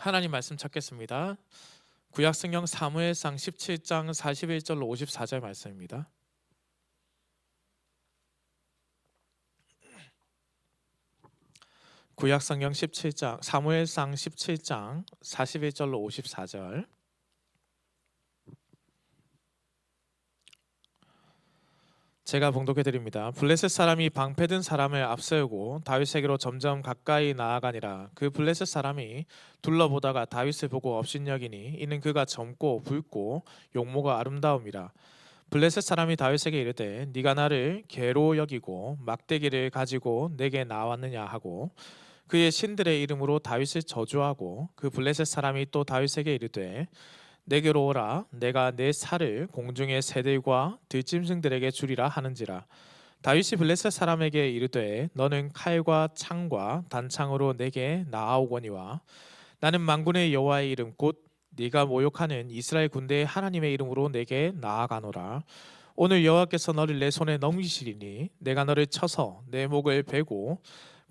하나님 말씀 찾겠습니다. 구약성경 사무엘상 17장 41절로 54절 말씀입니다. 구약성경 17장 사무엘상 17장 41절로 54절. 제가 봉독해 드립니다. 블레셋 사람이 방패든 사람을 앞세우고 다윗에게로 점점 가까이 나아가니라. 그 블레셋 사람이 둘러보다가 다윗을 보고 업신여기니 이는 그가 젊고 붉고 용모가 아름다움이라. 블레셋 사람이 다윗에게 이르되 네가 나를 개로 여기고 막대기를 가지고 내게 나왔느냐 하고 그의 신들의 이름으로 다윗을 저주하고 그 블레셋 사람이 또 다윗에게 이르되 내게로 오라. 내가 내 살을 공중의 새들과 들짐승들에게 주리라 하는지라. 다윗이 블레셋 사람에게 이르되 너는 칼과 창과 단창으로 내게 나아오거니와 나는 만군의 여호와의 이름 곧 네가 모욕하는 이스라엘 군대의 하나님의 이름으로 내게 나아가노라. 오늘 여호와께서 너를 내 손에 넘기시리니 내가 너를 쳐서 내 목을 베고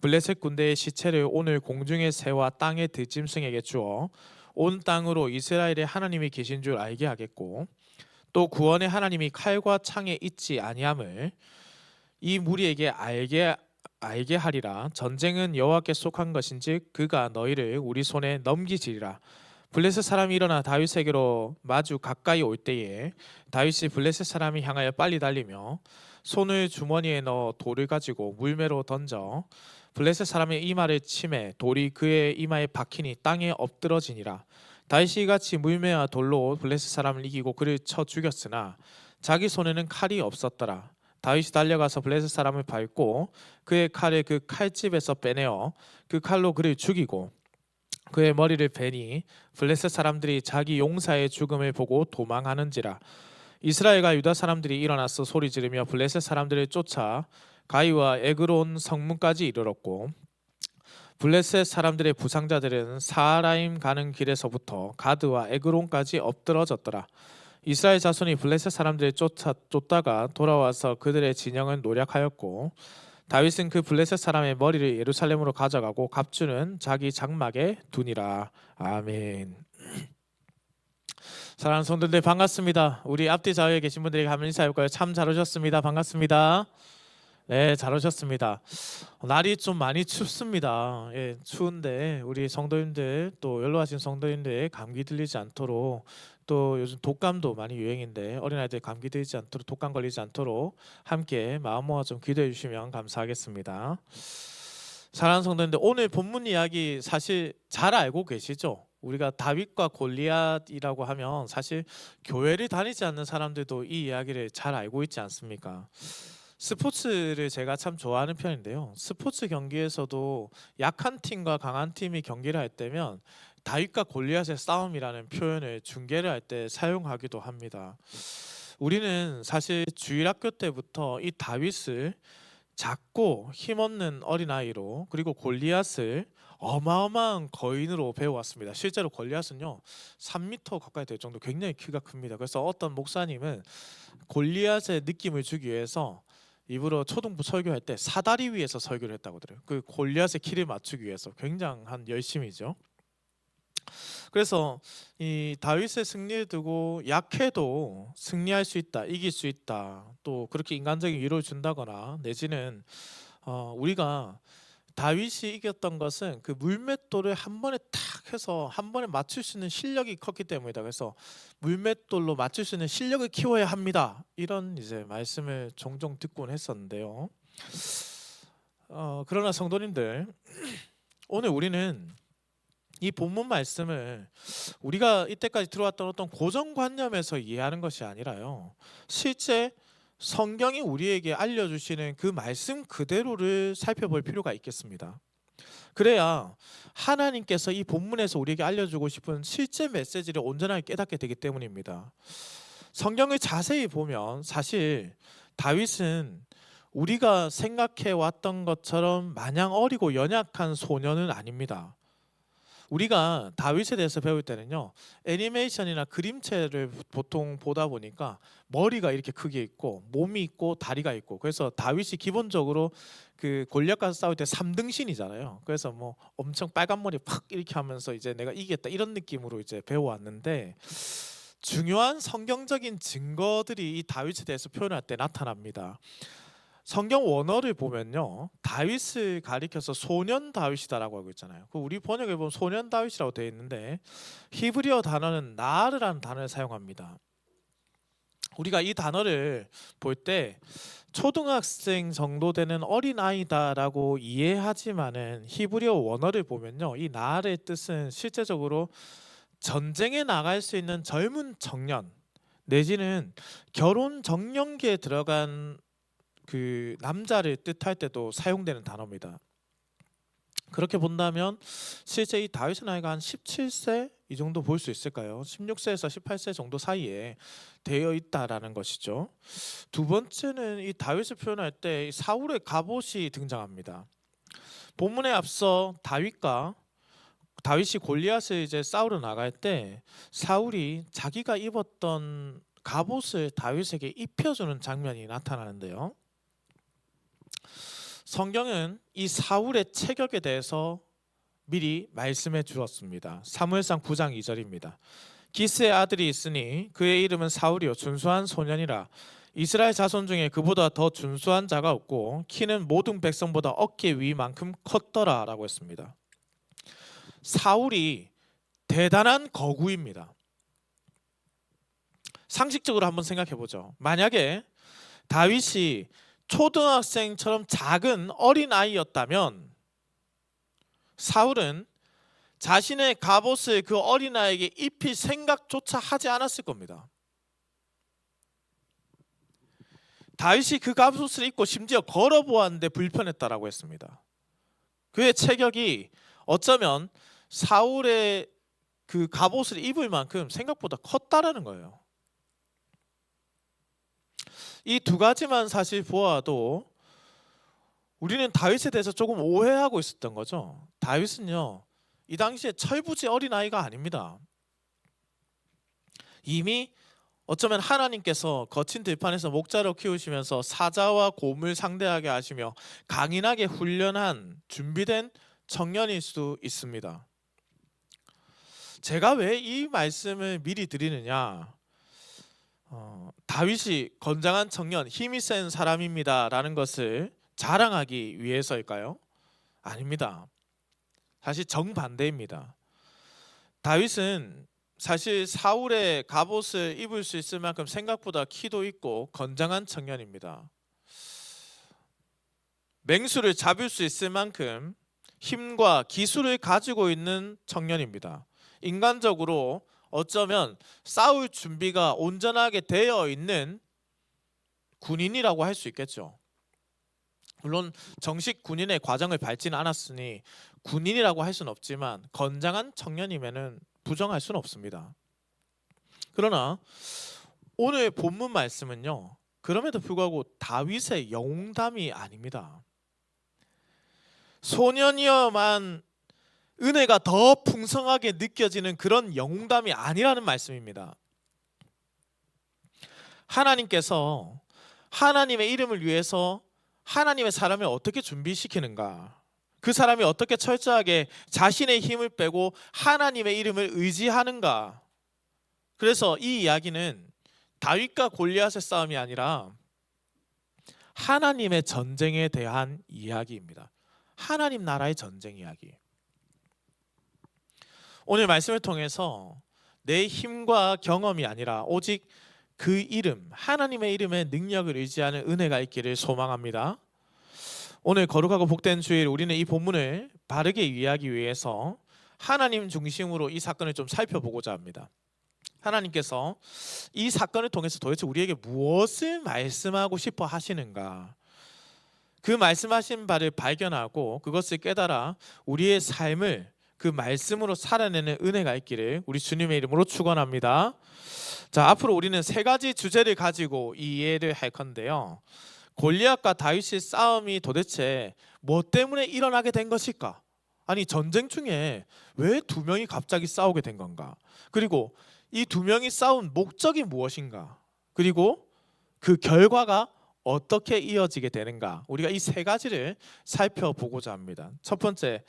블레셋 군대의 시체를 오늘 공중의 새와 땅의 들짐승에게 주어 온 땅으로 이스라엘의 하나님이 계신 줄 알게 하겠고 또 구원의 하나님이 칼과 창에 있지 아니함을 이 무리에게 알게 하리라. 전쟁은 여호와께 속한 것인즉 그가 너희를 우리 손에 넘기시리라. 블레셋 사람이 일어나 다윗에게로 마주 가까이 올 때에 다윗이 블레셋 사람이 향하여 빨리 달리며 손을 주머니에 넣어 돌을 가지고 물매로 던져 블레셋 사람의 이마를 치매 돌이 그의 이마에 박히니 땅에 엎드러지니라. 다윗이 이같이 물매와 돌로 블레셋 사람을 이기고 그를 쳐 죽였으나 자기 손에는 칼이 없었더라. 다윗이 달려가서 블레셋 사람을 밟고 그의 칼을 그 칼집에서 빼내어 그 칼로 그를 죽이고 그의 머리를 베니 블레셋 사람들이 자기 용사의 죽음을 보고 도망하는지라. 이스라엘과 유다 사람들이 일어나서 소리 지르며 블레셋 사람들을 쫓아 가이와 에그론 성문까지 이르렀고 블레셋 사람들의 부상자들은 사라임 가는 길에서부터 가드와 에그론까지 엎드러졌더라. 이스라엘 자손이 블레셋 사람들을 쫓다가 돌아와서 그들의 진영을 노략하였고 다윗은 그 블레셋 사람의 머리를 예루살렘으로 가져가고 갑주는 자기 장막에 두니라. 아멘. 사랑하는 성도들 반갑습니다. 우리 앞뒤 좌우에 계신 분들에게 한번 인사해볼까요? 참 잘 오셨습니다. 반갑습니다. 네, 잘 오셨습니다. 날이 좀 많이 춥습니다. 예, 추운데 우리 성도님들 또 연로하신 성도님들 감기 들리지 않도록 또 요즘 독감도 많이 유행인데 어린아이들 감기 들리지 않도록 독감 걸리지 않도록 함께 마음 모아 좀 기도해 주시면 감사하겠습니다. 사랑하는 성도님들 오늘 본문 이야기 사실 잘 알고 계시죠? 우리가 다윗과 골리앗이라고 하면 사실 교회를 다니지 않는 사람들도 이 이야기를 잘 알고 있지 않습니까? 스포츠를 제가 참 좋아하는 편인데요. 스포츠 경기에서도 약한 팀과 강한 팀이 경기를 할 때면 다윗과 골리앗의 싸움이라는 표현을 중계를 할 때 사용하기도 합니다. 우리는 사실 주일학교 때부터 이 다윗을 작고 힘없는 어린아이로 그리고 골리앗을 어마어마한 거인으로 배워왔습니다. 실제로 골리앗은요 3m 가까이 될 정도 굉장히 키가 큽니다. 그래서 어떤 목사님은 골리앗의 느낌을 주기 위해서 일부러 초등부 설교할 때 사다리 위에서 설교를 했다고 들어요. 그 골리앗의 키를 맞추기 위해서 굉장한 열심이죠. 그래서 이 다윗의 승리를 두고 약해도 승리할 수 있다, 이길 수 있다, 또 그렇게 인간적인 위로를 준다거나 내지는 우리가 다윗이 이겼던 것은 그 물맷돌을 한 번에 탁 해서 한 번에 맞출 수 있는 실력이 컸기 때문이다. 그래서 물맷돌로 맞출 수 있는 실력을 키워야 합니다. 이런 이제 말씀을 종종 듣곤 했었는데요. 그러나 성도님들 오늘 우리는 이 본문 말씀을 우리가 이때까지 들어왔던 어떤 고정관념에서 이해하는 것이 아니라요. 실제 성경이 우리에게 알려주시는 그 말씀 그대로를 살펴볼 필요가 있겠습니다. 그래야 하나님께서 이 본문에서 우리에게 알려주고 싶은 실제 메시지를 온전하게 깨닫게 되기 때문입니다. 성경을 자세히 보면 사실 다윗은 우리가 생각해 왔던 것처럼 마냥 어리고 연약한 소년은 아닙니다. 우리가 다윗에 대해서 배울 때는요, 애니메이션이나 그림체를 보통 보다 보니까 머리가 이렇게 크게 있고 몸이 있고 다리가 있고, 그래서 다윗이 기본적으로 그 골리앗과 싸울 때 3등신이잖아요. 그래서 뭐 엄청 빨간 머리 팍 이렇게 하면서 이제 내가 이기겠다 이런 느낌으로 이제 배워왔는데, 중요한 성경적인 증거들이 이 다윗에 대해서 표현할 때 나타납니다. 성경 원어를 보면요, 다윗을 가리켜서 소년 다윗이다라고 하고 있잖아요. 그 우리 번역에 보면 소년 다윗이라고 되어 있는데, 히브리어 단어는 나르라는 단어를 사용합니다. 우리가 이 단어를 볼 때 초등학생 정도 되는 어린아이다라고 이해하지만은, 히브리어 원어를 보면요, 이 나르의 뜻은 실제적으로 전쟁에 나갈 수 있는 젊은 청년, 내지는 결혼 정년기에 들어간 그 남자를 뜻할 때도 사용되는 단어입니다. 그렇게 본다면 실제 이 다윗의 나이가 한 17세 이 정도 볼 수 있을까요? 16세에서 18세 정도 사이에 되어 있다라는 것이죠. 두 번째는 이 다윗을 표현할 때 사울의 갑옷이 등장합니다. 본문에 앞서 다윗이 골리앗을 이제 싸우러 나갈 때 사울이 자기가 입었던 갑옷을 다윗에게 입혀주는 장면이 나타나는데요, 성경은 이 사울의 체격에 대해서 미리 말씀해 주었습니다. 사무엘상 9장 2절입니다. 기스의 아들이 있으니 그의 이름은 사울이요 준수한 소년이라. 이스라엘 자손 중에 그보다 더 준수한 자가 없고 키는 모든 백성보다 어깨 위만큼 컸더라 라고 했습니다. 사울이 대단한 거구입니다. 상식적으로 한번 생각해 보죠. 만약에 다윗이 초등학생처럼 작은 어린아이였다면 사울은 자신의 갑옷을 그 어린아이에게 입힐 생각조차 하지 않았을 겁니다. 다윗이 그 갑옷을 입고 심지어 걸어보았는데 불편했다라고 했습니다. 그의 체격이 어쩌면 사울의 그 갑옷을 입을 만큼 생각보다 컸다라는 거예요. 이 두 가지만 사실 보아도 우리는 다윗에 대해서 조금 오해하고 있었던 거죠. 다윗은요, 이 당시에 철부지 어린아이가 아닙니다. 이미 어쩌면 하나님께서 거친 들판에서 목자로 키우시면서 사자와 곰을 상대하게 하시며 강인하게 훈련한 준비된 청년일 수도 있습니다. 제가 왜 이 말씀을 미리 드리느냐, 다윗이 건장한 청년, 힘이 센 사람입니다 라는 것을 자랑하기 위해서일까요? 아닙니다. 사실 정반대입니다. 다윗은 사실 사울의 갑옷을 입을 수 있을 만큼 생각보다 키도 있고 건장한 청년입니다. 맹수를 잡을 수 있을 만큼 힘과 기술을 가지고 있는 청년입니다. 인간적으로 어쩌면 싸울 준비가 온전하게 되어 있는 군인이라고 할 수 있겠죠. 물론 정식 군인의 과정을 밟지는 않았으니 군인이라고 할 수는 없지만 건장한 청년이면은 부정할 수는 없습니다. 그러나 오늘 본문 말씀은요, 그럼에도 불구하고 다윗의 영웅담이 아닙니다. 소년이어만 은혜가 더 풍성하게 느껴지는 그런 영웅담이 아니라는 말씀입니다. 하나님께서 하나님의 이름을 위해서 하나님의 사람을 어떻게 준비시키는가, 그 사람이 어떻게 철저하게 자신의 힘을 빼고 하나님의 이름을 의지하는가. 그래서 이 이야기는 다윗과 골리앗의 싸움이 아니라 하나님의 전쟁에 대한 이야기입니다. 하나님 나라의 전쟁 이야기. 오늘 말씀을 통해서 내 힘과 경험이 아니라 오직 그 이름, 하나님의 이름의 능력을 의지하는 은혜가 있기를 소망합니다. 오늘 거룩하고 복된 주일, 우리는 이 본문을 바르게 이해하기 위해서 하나님 중심으로 이 사건을 좀 살펴보고자 합니다. 하나님께서 이 사건을 통해서 도대체 우리에게 무엇을 말씀하고 싶어 하시는가, 그 말씀하신 바를 발견하고 그것을 깨달아 우리의 삶을 그 말씀으로 살아내는 은혜가 있기를 우리 주님의 이름으로 축원합니다. 자, 앞으로 우리는 세 가지 주제를 가지고 이해를 할 건데요. 골리앗과 다윗의 싸움이 도대체 뭐 때문에 일어나게 된 것일까? 아니 전쟁 중에 왜 두 명이 갑자기 싸우게 된 건가? 그리고 이 두 명이 싸운 목적이 무엇인가? 그리고 그 결과가 어떻게 이어지게 되는가? 우리가 이 세 가지를 살펴보고자 합니다. 첫 번째,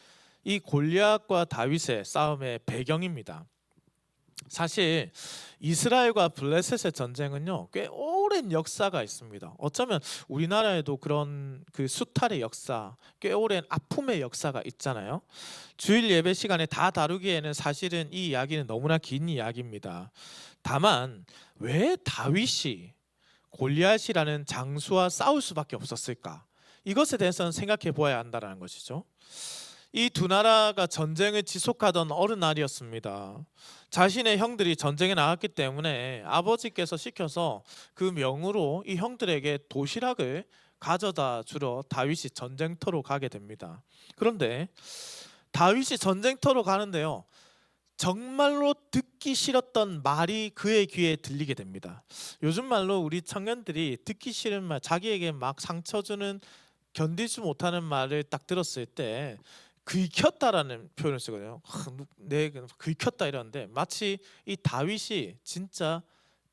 이 골리앗과 다윗의 싸움의 배경입니다. 사실 이스라엘과 블레셋의 전쟁은요 꽤 오랜 역사가 있습니다. 어쩌면 우리나라에도 그런 그 수탈의 역사, 꽤 오랜 아픔의 역사가 있잖아요. 주일 예배 시간에 다 다루기에는 사실은 이 이야기는 너무나 긴 이야기입니다. 다만 왜 다윗이 골리앗이라는 장수와 싸울 수밖에 없었을까? 이것에 대해서는 생각해 보아야 한다는 것이죠. 이 두 나라가 전쟁을 지속하던 어느 날이었습니다. 자신의 형들이 전쟁에 나갔기 때문에 아버지께서 시켜서 그 명으로 이 형들에게 도시락을 가져다 주러 다윗이 전쟁터로 가게 됩니다. 그런데 다윗이 전쟁터로 가는데요, 정말로 듣기 싫었던 말이 그의 귀에 들리게 됩니다. 요즘 말로 우리 청년들이 듣기 싫은 말, 자기에게 막 상처 주는, 견디지 못하는 말을 딱 들었을 때 긁혔다라는 표현을 쓰거든요. 내 긁혔다 이러는데 마치 이 다윗이 진짜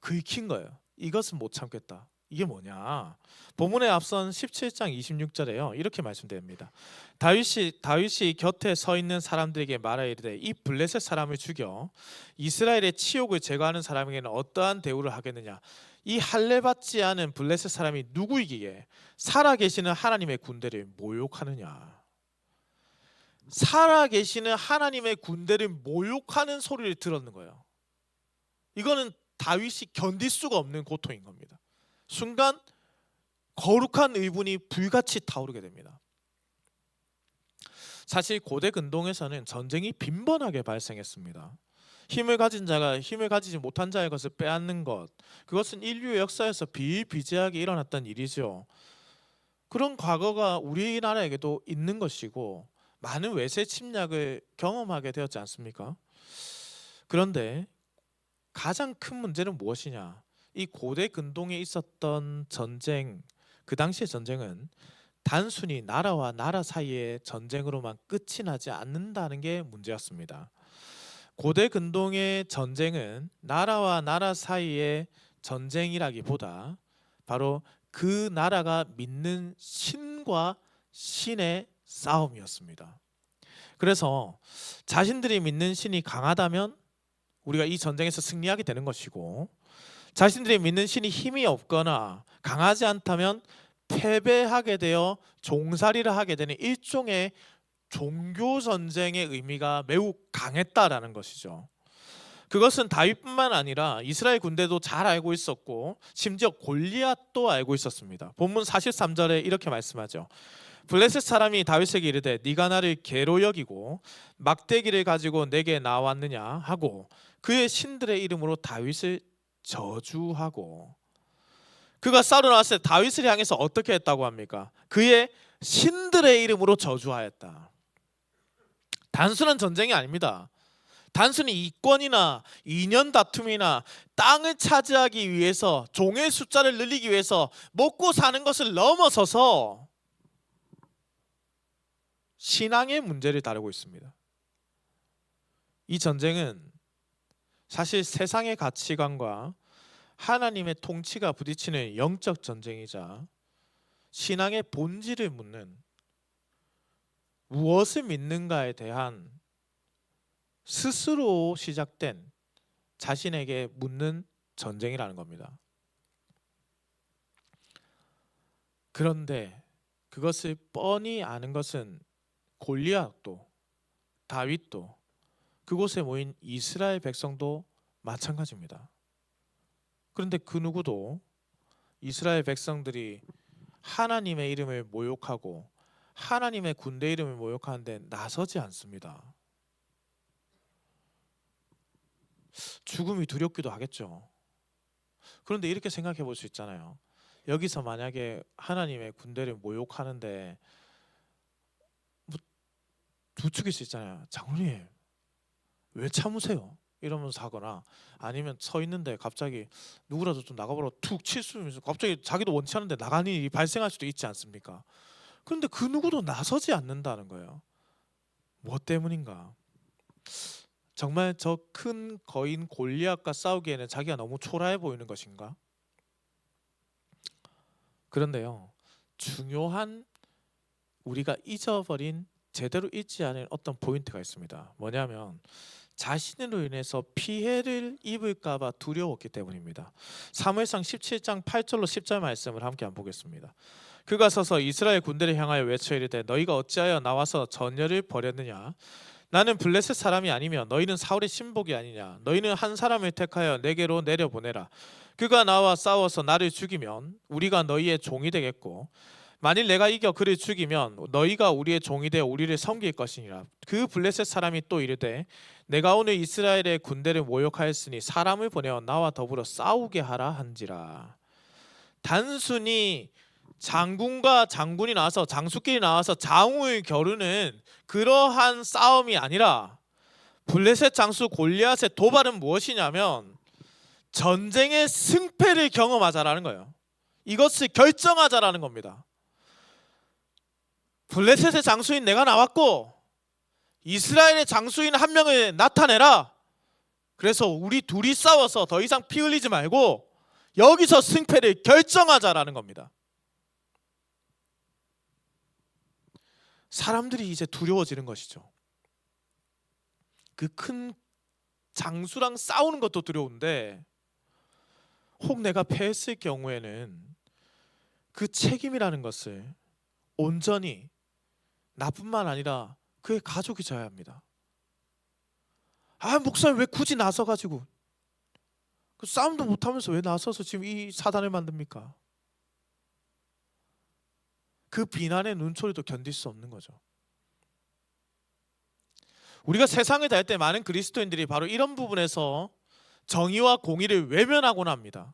긁힌 거예요. 이것은 못 참겠다. 이게 뭐냐? 본문에 앞선 17장 26절에요. 이렇게 말씀됩니다. 다윗이 곁에 서 있는 사람들에게 말하여 이르되 이 블레셋 사람을 죽여 이스라엘의 치욕을 제거하는 사람에게는 어떠한 대우를 하겠느냐? 이 할례받지 않은 블레셋 사람이 누구이기에 살아계시는 하나님의 군대를 모욕하느냐? 살아계시는 하나님의 군대를 모욕하는 소리를 들었는 거예요. 이거는 다윗이 견딜 수가 없는 고통인 겁니다. 순간 거룩한 의분이 불같이 타오르게 됩니다. 사실 고대 근동에서는 전쟁이 빈번하게 발생했습니다. 힘을 가진 자가 힘을 가지지 못한 자의 것을 빼앗는 것, 그것은 인류의 역사에서 비일비재하게 일어났던 일이죠. 그런 과거가 우리나라에게도 있는 것이고 많은 외세 침략을 경험하게 되었지 않습니까? 그런데 가장 큰 문제는 무엇이냐? 이 고대 근동에 있었던 전쟁, 그 당시의 전쟁은 단순히 나라와 나라 사이의 전쟁으로만 끝이 나지 않는다는 게 문제였습니다. 고대 근동의 전쟁은 나라와 나라 사이의 전쟁이라기보다 바로 그 나라가 믿는 신과 신의 싸움이었습니다. 그래서 자신들이 믿는 신이 강하다면 우리가 이 전쟁에서 승리하게 되는 것이고, 자신들이 믿는 신이 힘이 없거나 강하지 않다면 패배하게 되어 종살이를 하게 되는 일종의 종교 전쟁의 의미가 매우 강했다라는 것이죠. 그것은 다윗뿐만 아니라 이스라엘 군대도 잘 알고 있었고 심지어 골리앗도 알고 있었습니다. 본문 43절에 이렇게 말씀하죠. 블레셋 사람이 다윗에게 이르되 네가 나를 개로 여기고 막대기를 가지고 내게 나왔느냐 하고 그의 신들의 이름으로 다윗을 저주하고, 그가 싸우러 나왔을 때 다윗을 향해서 어떻게 했다고 합니까? 그의 신들의 이름으로 저주하였다. 단순한 전쟁이 아닙니다. 단순히 이권이나 이념 다툼이나 땅을 차지하기 위해서 종의 숫자를 늘리기 위해서 먹고 사는 것을 넘어서서 신앙의 문제를 다루고 있습니다. 이 전쟁은 사실 세상의 가치관과 하나님의 통치가 부딪히는 영적 전쟁이자 신앙의 본질을 묻는, 무엇을 믿는가에 대한 스스로 시작된 자신에게 묻는 전쟁이라는 겁니다. 그런데 그것을 뻔히 아는 것은 골리앗도 다윗도 그곳에 모인 이스라엘 백성도 마찬가지입니다. 그런데 그 누구도 이스라엘 백성들이 하나님의 이름을 모욕하고 하나님의 군대 이름을 모욕하는데 나서지 않습니다. 죽음이 두렵기도 하겠죠. 그런데 이렇게 생각해 볼 수 있잖아요. 여기서 만약에 하나님의 군대를 모욕하는데 부추길 수 있잖아요. 장로님 왜 참으세요? 이러면서 하거나, 아니면 서 있는데 갑자기 누구라도 좀 나가보라 툭 칠 수 있으면서 갑자기 자기도 원치 않는데 나가는 일이 발생할 수도 있지 않습니까? 그런데 그 누구도 나서지 않는다는 거예요. 뭐 때문인가? 정말 저 큰 거인 골리앗과 싸우기에는 자기가 너무 초라해 보이는 것인가? 그런데요, 중요한 우리가 잊어버린, 제대로 잊지 않은 어떤 포인트가 있습니다. 뭐냐면 자신으로 인해서 피해를 입을까 봐 두려웠기 때문입니다. 사무엘상 17장 8절로 10절 말씀을 함께 한번 보겠습니다. 그가 서서 이스라엘 군대를 향하여 외쳐 이르되 너희가 어찌하여 나와서 전열을 벌였느냐? 나는 블레셋 사람이 아니며 너희는 사울의 신복이 아니냐? 너희는 한 사람을 택하여 내게로 내려보내라. 그가 나와 싸워서 나를 죽이면 우리가 너희의 종이 되겠고 만일 내가 이겨 그를 죽이면 너희가 우리의 종이 되어 우리를 섬길 것이니라. 그 블레셋 사람이 또 이르되 내가 오늘 이스라엘의 군대를 모욕하였으니 사람을 보내어 나와 더불어 싸우게 하라 한지라. 단순히 장군과 장군이 나와서 장수끼리 나와서 장을 겨루는 그러한 싸움이 아니라 블레셋 장수 골리앗의 도발은 무엇이냐면 전쟁의 승패를 경험하자라는 거예요. 이것을 결정하자라는 겁니다. 블레셋의 장수인 내가 나왔고 이스라엘의 장수인 한 명을 나타내라. 그래서 우리 둘이 싸워서 더 이상 피 흘리지 말고 여기서 승패를 결정하자라는 겁니다. 사람들이 이제 두려워지는 것이죠. 그 큰 장수랑 싸우는 것도 두려운데 혹 내가 패했을 경우에는 그 책임이라는 것을 온전히 나뿐만 아니라 그의 가족이 져야 합니다. 목사님 왜 굳이 나서가지고 그 싸움도 못하면서 왜 나서서 지금 이 사단을 만듭니까? 그 비난의 눈초리도 견딜 수 없는 거죠. 우리가 세상을 다닐 때 많은 그리스도인들이 바로 이런 부분에서 정의와 공의를 외면하곤 합니다.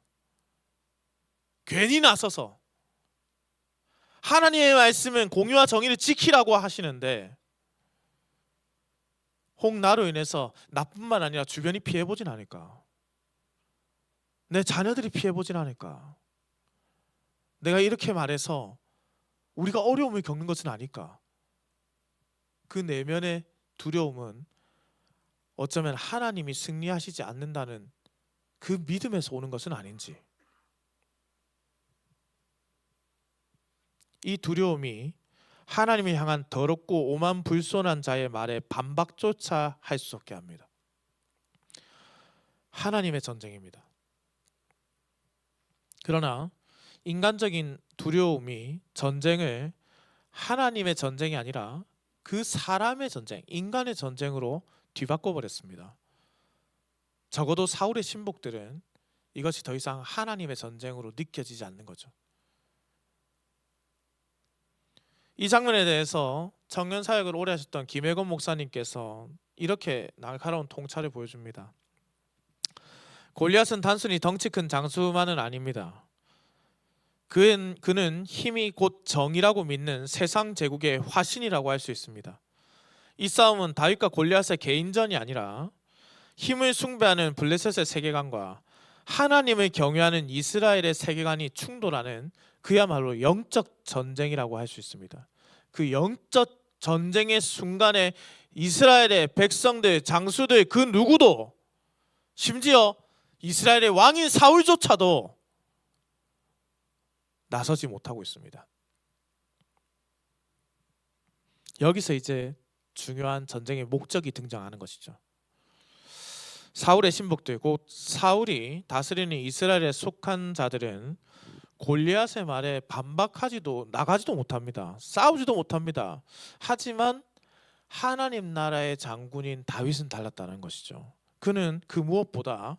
괜히 나서서 하나님의 말씀은 공의와 정의를 지키라고 하시는데 혹 나로 인해서 나뿐만 아니라 주변이 피해보진 않을까? 내 자녀들이 피해보진 않을까? 내가 이렇게 말해서 우리가 어려움을 겪는 것은 아닐까? 그 내면의 두려움은 어쩌면 하나님이 승리하시지 않는다는 그 믿음에서 오는 것은 아닌지, 이 두려움이 하나님을 향한 더럽고 오만불손한 자의 말에 반박조차 할 수 없게 합니다. 하나님의 전쟁입니다. 그러나 인간적인 두려움이 전쟁을 하나님의 전쟁이 아니라 그 사람의 전쟁, 인간의 전쟁으로 뒤바꿔 버렸습니다. 적어도 사울의 신복들은 이것이 더 이상 하나님의 전쟁으로 느껴지지 않는 거죠. 이 장면에 대해서 청년 사역을 오래 하셨던 김혜건 목사님께서 이렇게 날카로운 통찰을 보여줍니다. 골리앗은 단순히 덩치 큰 장수만은 아닙니다. 그는 힘이 곧 정이라고 믿는 세상 제국의 화신이라고 할 수 있습니다. 이 싸움은 다윗과 골리앗의 개인전이 아니라 힘을 숭배하는 블레셋의 세계관과 하나님을 경외하는 이스라엘의 세계관이 충돌하는 그야말로 영적 전쟁이라고 할 수 있습니다. 그 영적 전쟁의 순간에 이스라엘의 백성들, 장수들 그 누구도, 심지어 이스라엘의 왕인 사울조차도 나서지 못하고 있습니다. 여기서 이제 중요한 전쟁의 목적이 등장하는 것이죠. 사울의 신복들, 곧 사울이 다스리는 이스라엘에 속한 자들은 골리앗의 말에 반박하지도 나가지도 못합니다. 싸우지도 못합니다. 하지만 하나님 나라의 장군인 다윗은 달랐다는 것이죠. 그는 그 무엇보다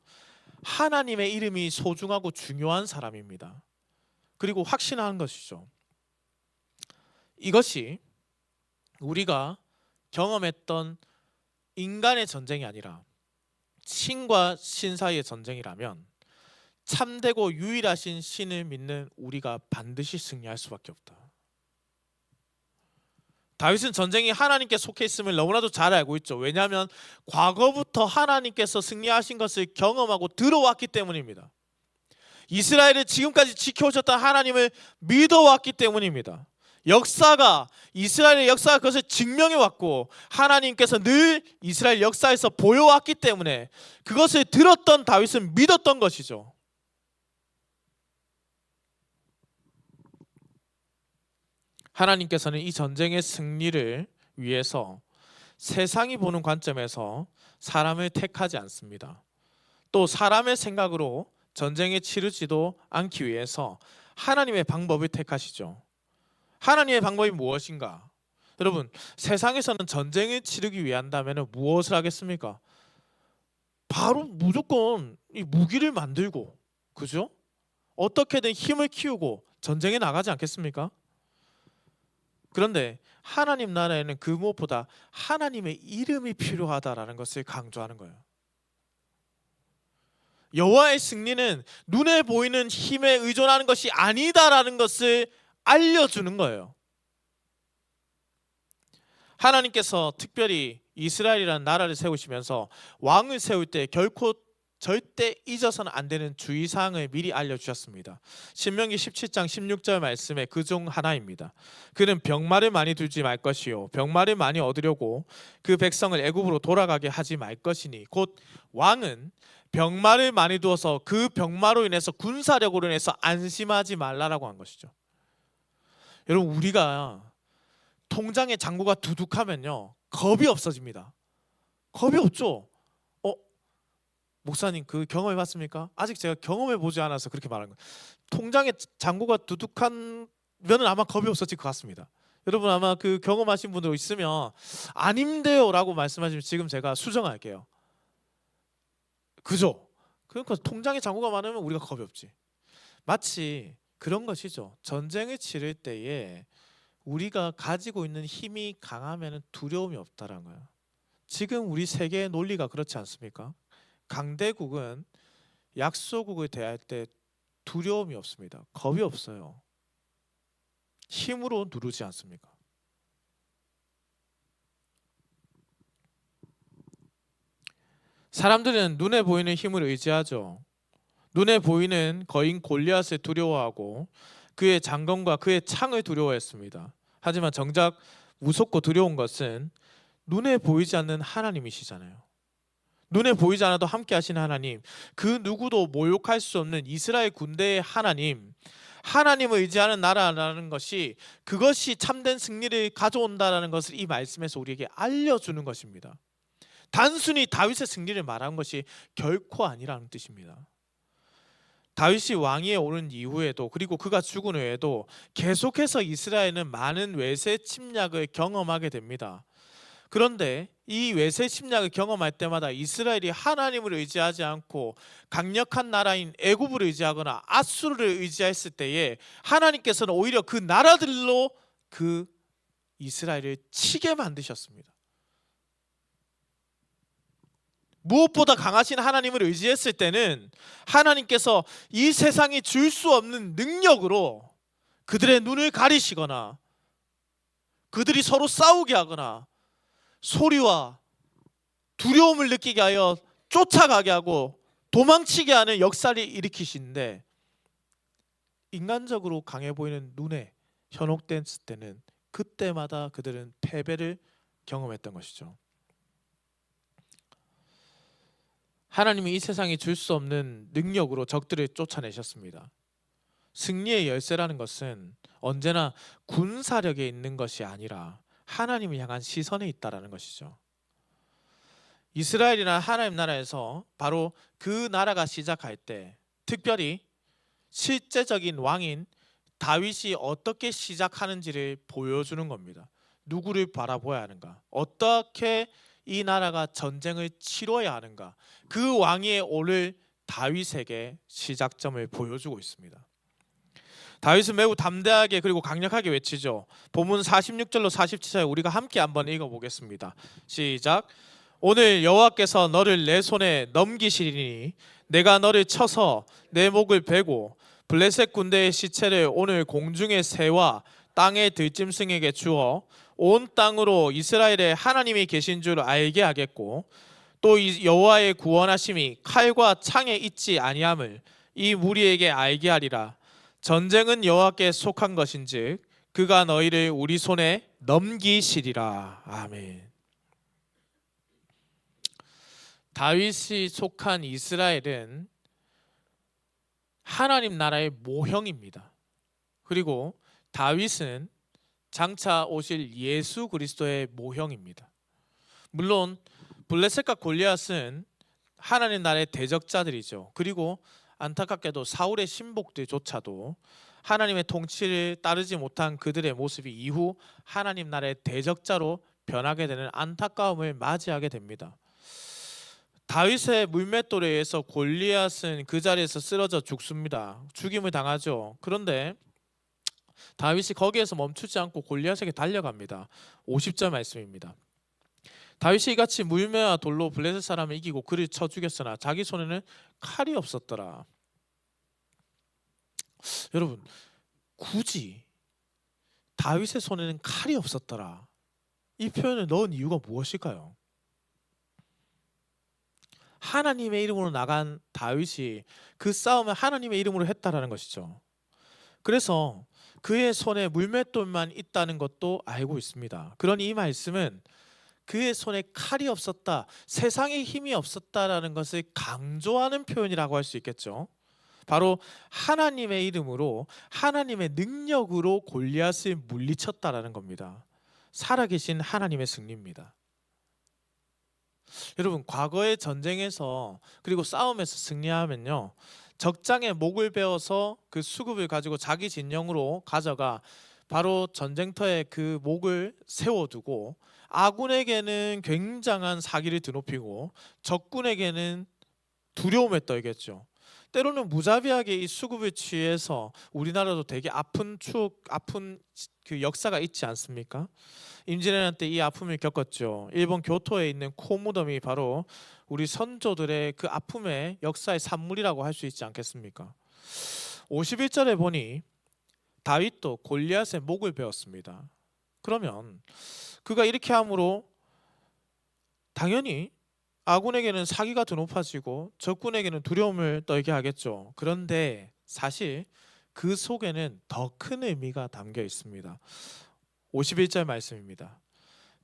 하나님의 이름이 소중하고 중요한 사람입니다. 그리고 확신하는 것이죠. 이것이 우리가 경험했던 인간의 전쟁이 아니라 신과 신 사이의 전쟁이라면 참되고 유일하신 신을 믿는 우리가 반드시 승리할 수밖에 없다. 다윗은 전쟁이 하나님께 속해 있음을 너무나도 잘 알고 있죠. 왜냐하면 과거부터 하나님께서 승리하신 것을 경험하고 들어왔기 때문입니다. 이스라엘을 지금까지 지켜오셨던 하나님을 믿어왔기 때문입니다. 역사가 이스라엘의 역사가 그것을 증명해 왔고 하나님께서 늘 이스라엘 역사에서 보여왔기 때문에 그것을 들었던 다윗은 믿었던 것이죠. 하나님께서는 이 전쟁의 승리를 위해서 세상이 보는 관점에서 사람을 택하지 않습니다. 또 사람의 생각으로 전쟁에 치르지도 않기 위해서 하나님의 방법을 택하시죠. 하나님의 방법이 무엇인가? 여러분, 세상에서는 전쟁을 치르기 위한다면 무엇을 하겠습니까? 바로 무조건 이 무기를 만들고, 그죠? 어떻게든 힘을 키우고 전쟁에 나가지 않겠습니까? 그런데 하나님 나라에는 그 무엇보다 하나님의 이름이 필요하다라는 것을 강조하는 거예요. 여호와의 승리는 눈에 보이는 힘에 의존하는 것이 아니다라는 것을 알려주는 거예요. 하나님께서 특별히 이스라엘이라는 나라를 세우시면서 왕을 세울 때 결코 절대 잊어서는 안 되는 주의사항을 미리 알려주셨습니다. 신명기 17장 16절 말씀에 그 중 하나입니다. 그는 병마를 많이 두지 말 것이요 병마를 많이 얻으려고 그 백성을 애굽으로 돌아가게 하지 말 것이니 곧 왕은 병마를 많이 두어서 그 병마로 인해서 군사력으로 인해서 안심하지 말라라고 한 것이죠. 여러분, 우리가 통장에 잔고가 두둑하면요 겁이 없어집니다. 겁이 없죠. 목사님 그 경험해봤습니까? 아직 제가 경험해보지 않아서 그렇게 말하는 거예요. 통장에 잔고가 두둑하면 아마 겁이 없어질 것 같습니다. 여러분 아마 그 경험하신 분들 있으면 아닌데요 라고 말씀하시면 지금 제가 수정할게요. 그죠? 그러니까 통장에 잔고가 많으면 우리가 겁이 없지. 마치 그런 것이죠. 전쟁을 치를 때에 우리가 가지고 있는 힘이 강하면 두려움이 없다라는 거예요. 지금 우리 세계의 논리가 그렇지 않습니까? 강대국은 약소국을 대할 때 두려움이 없습니다. 겁이 없어요. 힘으로 누르지 않습니까? 사람들은 눈에 보이는 힘을 의지하죠. 눈에 보이는 거인 골리앗을 두려워하고 그의 장검과 그의 창을 두려워했습니다. 하지만 정작 무섭고 두려운 것은 눈에 보이지 않는 하나님이시잖아요. 눈에 보이지 않아도 함께 하시는 하나님, 그 누구도 모욕할 수 없는 이스라엘 군대의 하나님, 하나님을 의지하는 나라라는 것이 그것이 참된 승리를 가져온다라는 것을 이 말씀에서 우리에게 알려주는 것입니다. 단순히 다윗의 승리를 말한 것이 결코 아니라는 뜻입니다. 다윗이 왕위에 오른 이후에도 그리고 그가 죽은 후에도 계속해서 이스라엘은 많은 외세 침략을 경험하게 됩니다. 그런데 이 외세 침략을 경험할 때마다 이스라엘이 하나님을 의지하지 않고 강력한 나라인 애굽을 의지하거나 아수르를 의지했을 때에 하나님께서는 오히려 그 나라들로 그 이스라엘을 치게 만드셨습니다. 무엇보다 강하신 하나님을 의지했을 때는 하나님께서 이 세상이 줄 수 없는 능력으로 그들의 눈을 가리시거나 그들이 서로 싸우게 하거나 소리와 두려움을 느끼게 하여 쫓아가게 하고 도망치게 하는 역사를 일으키시는데, 인간적으로 강해 보이는 눈에 현혹됐을 때는 그때마다 그들은 패배를 경험했던 것이죠. 하나님이 이 세상이 줄 수 없는 능력으로 적들을 쫓아내셨습니다. 승리의 열쇠라는 것은 언제나 군사력에 있는 것이 아니라 하나님을 향한 시선에 있다라는 것이죠. 이스라엘이나 하나님 나라에서 바로 그 나라가 시작할 때 특별히 실제적인 왕인 다윗이 어떻게 시작하는지를 보여주는 겁니다. 누구를 바라보아야 하는가, 어떻게 이 나라가 전쟁을 치러야 하는가, 그 왕위에 오를 다윗에게 시작점을 보여주고 있습니다. 다윗은 매우 담대하게 그리고 강력하게 외치죠. 본문 46절로 47절 우리가 함께 한번 읽어보겠습니다. 시작. 오늘 여호와께서 너를 내 손에 넘기시리니 내가 너를 쳐서 내 목을 베고 블레셋 군대의 시체를 오늘 공중의 새와 땅의 들짐승에게 주어 온 땅으로 이스라엘의 하나님이 계신 줄 알게 하겠고 또 이 여호와의 구원하심이 칼과 창에 있지 아니함을 이 무리에게 알게 하리라. 전쟁은 여호와께 속한 것인즉 그가 너희를 우리 손에 넘기시리라. 아멘. 다윗이 속한 이스라엘은 하나님 나라의 모형입니다. 그리고 다윗은 장차 오실 예수 그리스도의 모형입니다. 물론 블레셋과 골리앗은 하나님 나라의 대적자들이죠. 그리고 안타깝게도 사울의 신복들조차도 하나님의 통치를 따르지 못한 그들의 모습이 이후 하나님 나라의 대적자로 변하게 되는 안타까움을 맞이하게 됩니다. 다윗의 물맷돌에 의해서 골리앗은 그 자리에서 쓰러져 죽습니다. 죽임을 당하죠. 그런데 다윗이 거기에서 멈추지 않고 골리앗에게 달려갑니다. 50절 말씀입니다. 다윗이 이같이 물매와 돌로 블레셋 사람을 이기고 그를 쳐 죽였으나 자기 손에는 칼이 없었더라. 여러분, 굳이 다윗의 손에는 칼이 없었더라, 이 표현을 넣은 이유가 무엇일까요? 하나님의 이름으로 나간 다윗이 그 싸움을 하나님의 이름으로 했다라는 것이죠. 그래서 그의 손에 물맷돌만 있다는 것도 알고 있습니다. 그러니 이 말씀은 그의 손에 칼이 없었다, 세상의 힘이 없었다라는 것을 강조하는 표현이라고 할 수 있겠죠. 바로 하나님의 이름으로, 하나님의 능력으로 골리앗을 물리쳤다라는 겁니다. 살아계신 하나님의 승리입니다. 여러분, 과거의 전쟁에서 그리고 싸움에서 승리하면요, 적장에 목을 베어서 그 수급을 가지고 자기 진영으로 가져가 바로 전쟁터에 그 목을 세워두고 아군에게는 굉장한 사기를 드높이고 적군에게는 두려움에 떨겠죠. 때로는 무자비하게 이 수급을 취해서 우리나라도 되게 아픈 추억, 아픈 그 역사가 있지 않습니까? 임진왜란 때 이 아픔을 겪었죠. 일본 교토에 있는 코무덤이 바로 우리 선조들의 그 아픔의 역사의 산물이라고 할 수 있지 않겠습니까? 51절에 보니 다윗도 골리앗의 목을 베었습니다. 그러면 그가 이렇게 함으로 당연히 아군에게는 사기가 더 높아지고 적군에게는 두려움을 떨게 하겠죠. 그런데 사실 그 속에는 더 큰 의미가 담겨 있습니다. 51절 말씀입니다.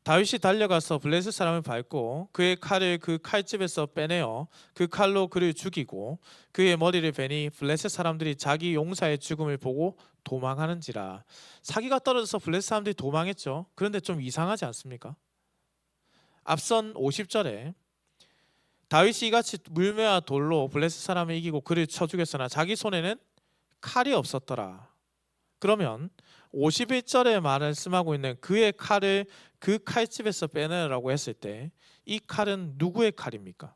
다윗이 달려가서 블레셋 사람을 밟고 그의 칼을 그 칼집에서 빼내어 그 칼로 그를 죽이고 그의 머리를 베니 블레셋 사람들이 자기 용사의 죽음을 보고 도망하는지라. 사기가 떨어져서 블레셋 사람들이 도망했죠. 그런데 좀 이상하지 않습니까? 앞선 50절에 다윗이 이같이 물매와 돌로 블레셋 사람을 이기고 그를 쳐 죽였으나 자기 손에는 칼이 없었더라. 그러면 51절에 말씀하고 있는 그의 칼을 그 칼집에서 빼내라고 했을 때 이 칼은 누구의 칼입니까?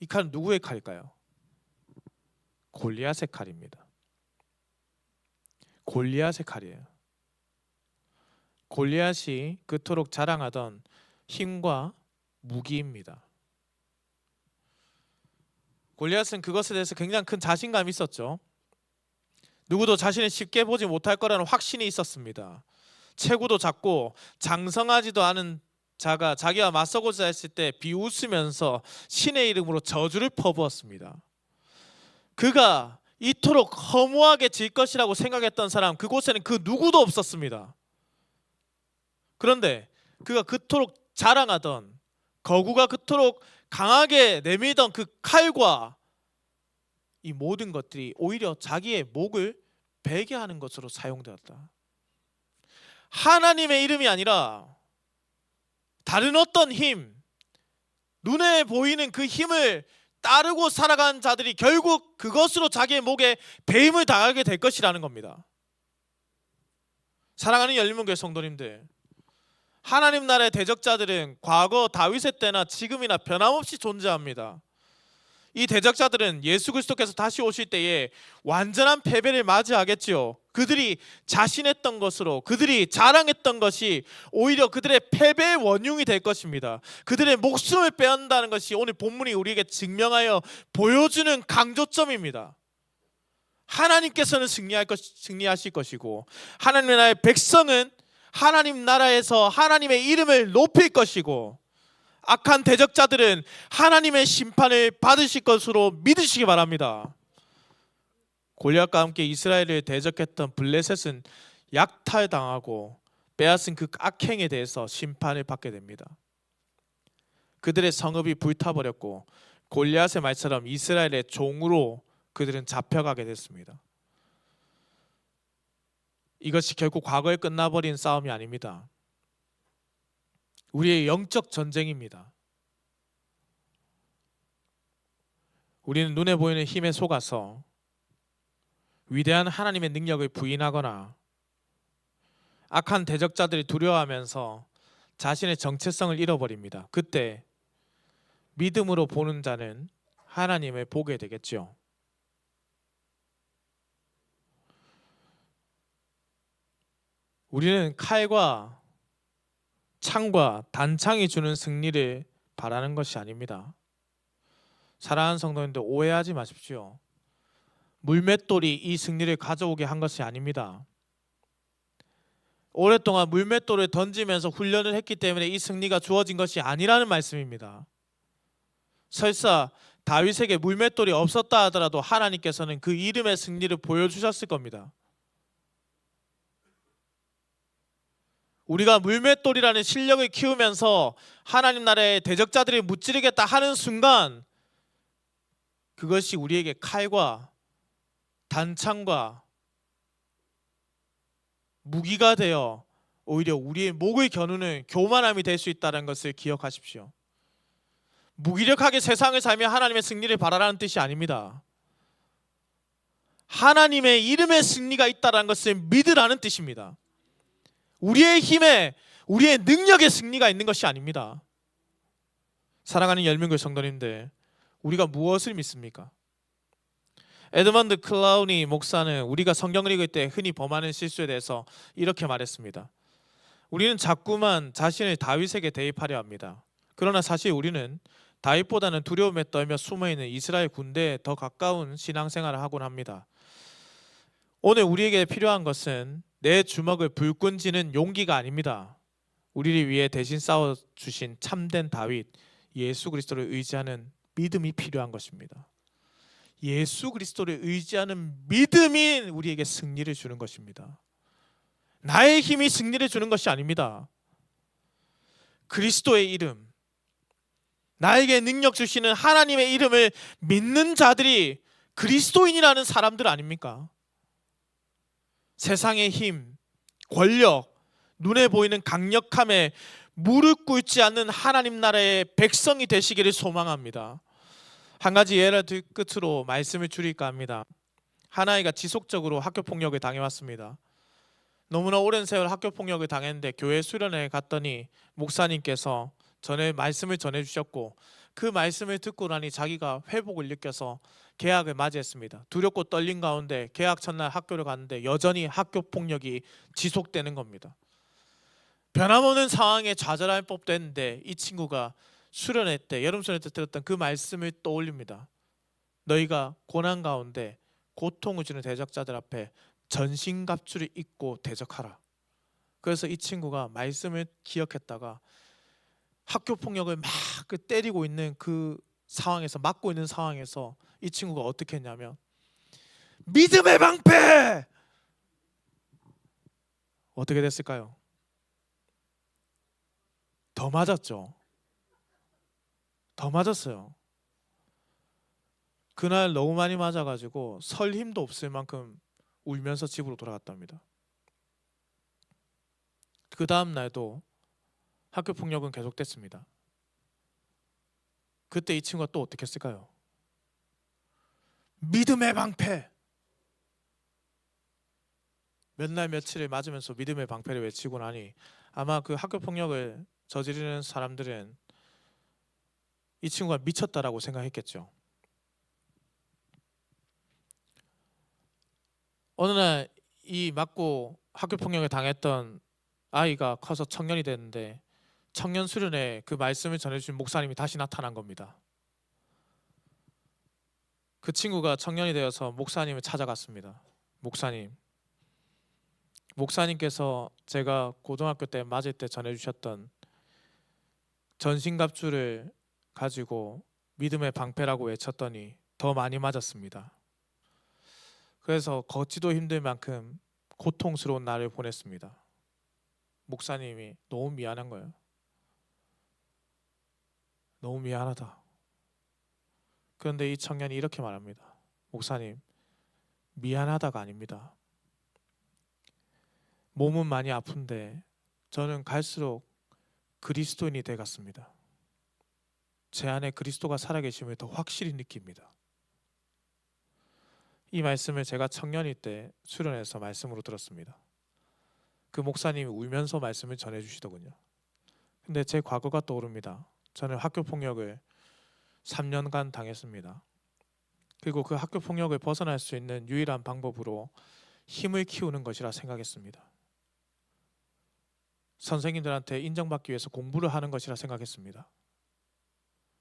이 칼은 누구의 칼일까요? 골리앗의 칼입니다. 골리앗의 칼이에요. 골리앗이 그토록 자랑하던 힘과 무기입니다. 골리앗은 그것에 대해서 굉장히 큰 자신감이 있었죠. 누구도 자신을 쉽게 보지 못할 거라는 확신이 있었습니다. 체구도 작고 장성하지도 않은 자가 자기와 맞서고자 했을 때 비웃으면서 신의 이름으로 저주를 퍼부었습니다. 그가 이토록 허무하게 질 것이라고 생각했던 사람, 그곳에는 그 누구도 없었습니다. 그런데 그가 그토록 자랑하던, 거구가 그토록 강하게 내밀던 그 칼과 이 모든 것들이 오히려 자기의 목을 베게 하는 것으로 사용되었다. 하나님의 이름이 아니라 다른 어떤 힘, 눈에 보이는 그 힘을 따르고 살아간 자들이 결국 그것으로 자기의 목에 배임을 당하게 될 것이라는 겁니다. 사랑하는 열린문교회 성도님들, 하나님 나라의 대적자들은 과거 다윗의 때나 지금이나 변함없이 존재합니다. 이 대적자들은 예수 그리스도께서 다시 오실 때에 완전한 패배를 맞이하겠지요. 그들이 자신했던 것으로, 그들이 자랑했던 것이 오히려 그들의 패배의 원흉이 될 것입니다. 그들의 목숨을 빼앗는다는 것이 오늘 본문이 우리에게 증명하여 보여주는 강조점입니다. 하나님께서는 승리하실 것이고 하나님의 나라의 백성은 하나님 나라에서 하나님의 이름을 높일 것이고 악한 대적자들은 하나님의 심판을 받으실 것으로 믿으시기 바랍니다. 골리앗과 함께 이스라엘을 대적했던 블레셋은 약탈당하고 빼앗은 그 악행에 대해서 심판을 받게 됩니다. 그들의 성읍이 불타버렸고 골리앗의 말처럼 이스라엘의 종으로 그들은 잡혀가게 됐습니다. 이것이 결국 과거에 끝나버린 싸움이 아닙니다. 우리의 영적 전쟁입니다. 우리는 눈에 보이는 힘에 속아서 위대한 하나님의 능력을 부인하거나 악한 대적자들이 두려워하면서 자신의 정체성을 잃어버립니다. 그때 믿음으로 보는 자는 하나님을 보게 되겠죠. 우리는 칼과 창과 단창이 주는 승리를 바라는 것이 아닙니다. 사랑하는 성도님들, 오해하지 마십시오. 물맷돌이 이 승리를 가져오게 한 것이 아닙니다. 오랫동안 물맷돌을 던지면서 훈련을 했기 때문에 이 승리가 주어진 것이 아니라는 말씀입니다. 설사 다윗에게 물맷돌이 없었다 하더라도 하나님께서는 그 이름의 승리를 보여주셨을 겁니다. 우리가 물맷돌이라는 실력을 키우면서 하나님 나라의 대적자들을 무찌르겠다 하는 순간 그것이 우리에게 칼과 단창과 무기가 되어 오히려 우리의 목을 겨누는 교만함이 될 수 있다는 것을 기억하십시오. 무기력하게 세상을 살며 하나님의 승리를 바라라는 뜻이 아닙니다. 하나님의 이름의 승리가 있다는 것을 믿으라는 뜻입니다. 우리의 힘에, 우리의 능력의 승리가 있는 것이 아닙니다. 사랑하는 열명교회 성도님들, 우리가 무엇을 믿습니까? 에드먼드 클라우니 목사는 우리가 성경을 읽을 때 흔히 범하는 실수에 대해서 이렇게 말했습니다. 우리는 자꾸만 자신을 다윗에게 대입하려 합니다. 그러나 사실 우리는 다윗보다는 두려움에 떨며 숨어있는 이스라엘 군대에 더 가까운 신앙생활을 하곤 합니다. 오늘 우리에게 필요한 것은 내 주먹을 불끈 쥐는 용기가 아닙니다. 우리를 위해 대신 싸워주신 참된 다윗, 예수 그리스도를 의지하는 믿음이 필요한 것입니다. 예수 그리스도를 의지하는 믿음이 우리에게 승리를 주는 것입니다. 나의 힘이 승리를 주는 것이 아닙니다. 그리스도의 이름, 나에게 능력 주시는 하나님의 이름을 믿는 자들이 그리스도인이라는 사람들 아닙니까? 세상의 힘, 권력, 눈에 보이는 강력함에 무릎 꿇지 않는 하나님 나라의 백성이 되시기를 소망합니다. 한 가지 예를 끝으로 말씀을 줄일까 합니다. 한 아이가 지속적으로 학교폭력을 당해왔습니다. 너무나 오랜 세월 학교폭력을 당했는데 교회 수련회에 갔더니 목사님께서 말씀을 전해주셨고 그 말씀을 듣고 나니 자기가 회복을 느껴서 개학을 맞이했습니다. 두렵고 떨린 가운데 개학 첫날 학교를 갔는데 여전히 학교폭력이 지속되는 겁니다. 변함없는 상황에 좌절할 법도 했는데 이 친구가 수련회 때, 여름 수련회 때 들었던 그 말씀을 떠올립니다. 너희가 고난 가운데 고통을 주는 대적자들 앞에 전신갑주를 입고 대적하라. 그래서 이 친구가 말씀을 기억했다가 학교폭력을 막 때리고 있는 그 상황에서, 맞고 있는 상황에서 이 친구가 어떻게 했냐면 믿음의 방패! 어떻게 됐을까요? 더 맞았죠. 더 맞았어요. 그날 너무 많이 맞아가지고 설 힘도 없을 만큼 울면서 집으로 돌아갔답니다. 그 다음 날도 학교폭력은 계속됐습니다. 그때 이 친구가 또 어떻게 했을까요? 믿음의 방패! 몇 날 며칠을 맞으면서 믿음의 방패를 외치고 나니 아마 그 학교폭력을 저지르는 사람들은 이 친구가 미쳤다라고 생각했겠죠. 어느 날 이 맞고 학교폭력을 당했던 아이가 커서 청년이 됐는데 청년 수련회 그 말씀을 전해주신 목사님이 다시 나타난 겁니다. 그 친구가 청년이 되어서 목사님을 찾아갔습니다. 목사님께서 제가 고등학교 때 맞을 때 전해주셨던 전신갑주를 가지고 믿음의 방패라고 외쳤더니 더 많이 맞았습니다. 그래서 걷지도 힘들 만큼 고통스러운 날을 보냈습니다. 목사님이 너무 미안한 거예요. 너무 미안하다. 그런데 이 청년이 이렇게 말합니다. 목사님, 미안하다가 아닙니다. 몸은 많이 아픈데 저는 갈수록 그리스도인이 되어갔습니다. 제 안에 그리스도가 살아계심을 더 확실히 느낍니다. 이 말씀을 제가 청년일 때 수련회에서 말씀으로 들었습니다. 그 목사님이 울면서 말씀을 전해주시더군요. 근데 제 과거가 떠오릅니다. 저는 학교폭력을 3년간 당했습니다. 그리고 그 학교폭력을 벗어날 수 있는 유일한 방법으로 힘을 키우는 것이라 생각했습니다. 선생님들한테 인정받기 위해서 공부를 하는 것이라 생각했습니다.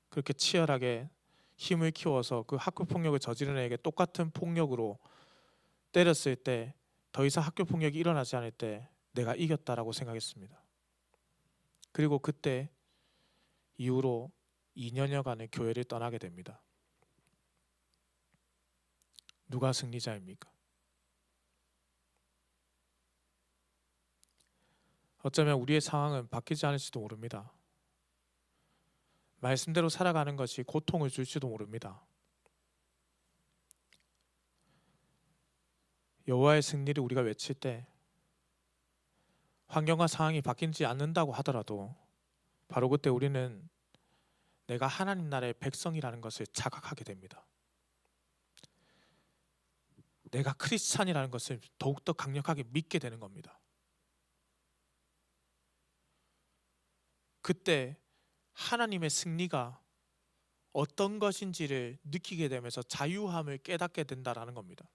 그렇게 치열하게 힘을 키워서 그 학교폭력을 저지른 애에게 똑같은 폭력으로 때렸을 때 더 이상 학교폭력이 일어나지 않을 때 내가 이겼다라고 생각했습니다. 그리고 그때 이후로 2년여간의 교회를 떠나게 됩니다. 누가 승리자입니까? 어쩌면 우리의 상황은 바뀌지 않을지도 모릅니다. 말씀대로 살아가는 것이 고통을 줄지도 모릅니다. 여호와의 승리를 우리가 외칠 때 환경과 상황이 바뀌지 않는다고 하더라도 바로 그때 우리는 내가 하나님 나라의 백성이라는 것을 자각하게 됩니다. 내가 크리스찬이라는 것을 더욱더 강력하게 믿게 되는 겁니다. 그때 하나님의 승리가 어떤 것인지를 느끼게 되면서 자유함을 깨닫게 된다라는 겁니다.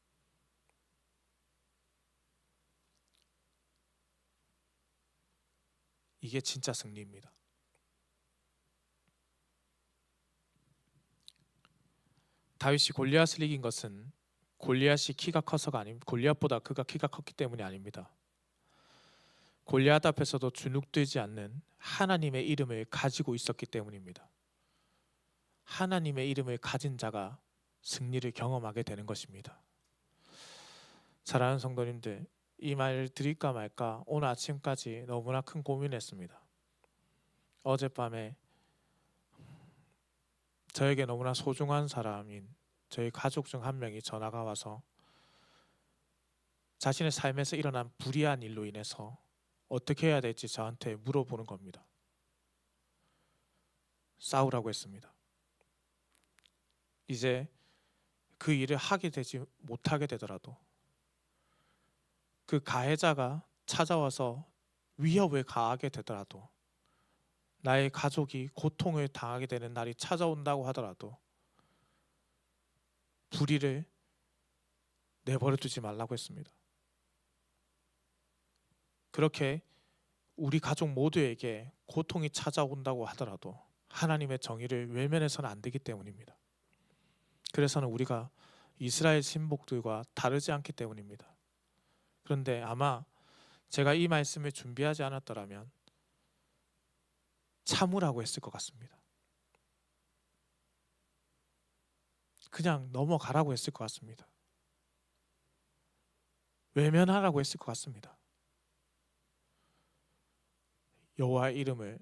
이게 진짜 승리입니다. 다윗이 골리앗을 이긴 것은 골리앗이 키가 커서가 아닙니다. 골리앗보다 그가 키가 컸기 때문이 아닙니다. 골리앗 앞에서도 주눅들지 않는 하나님의 이름을 가지고 있었기 때문입니다. 하나님의 이름을 가진 자가 승리를 경험하게 되는 것입니다. 사랑하는 성도님들, 이 말을 드릴까 말까 오늘 아침까지 너무나 큰 고민했습니다. 어젯밤에 저에게 너무나 소중한 사람인 저희 가족 중 한 명이 전화가 와서 자신의 삶에서 일어난 불의한 일로 인해서 어떻게 해야 될지 저한테 물어보는 겁니다. 싸우라고 했습니다. 이제 그 일을 하게 되지 못하게 되더라도 그 가해자가 찾아와서 위협을 가하게 되더라도 나의 가족이 고통을 당하게 되는 날이 찾아온다고 하더라도 불의를 내버려 두지 말라고 했습니다. 그렇게 우리 가족 모두에게 고통이 찾아온다고 하더라도 하나님의 정의를 외면해서는 안 되기 때문입니다. 그래서는 우리가 이스라엘 신복들과 다르지 않기 때문입니다. 그런데 아마 제가 이 말씀을 준비하지 않았더라면 참으라고 했을 것 같습니다. 그냥 넘어가라고 했을 것 같습니다. 외면하라고 했을 것 같습니다. 여호와의 이름을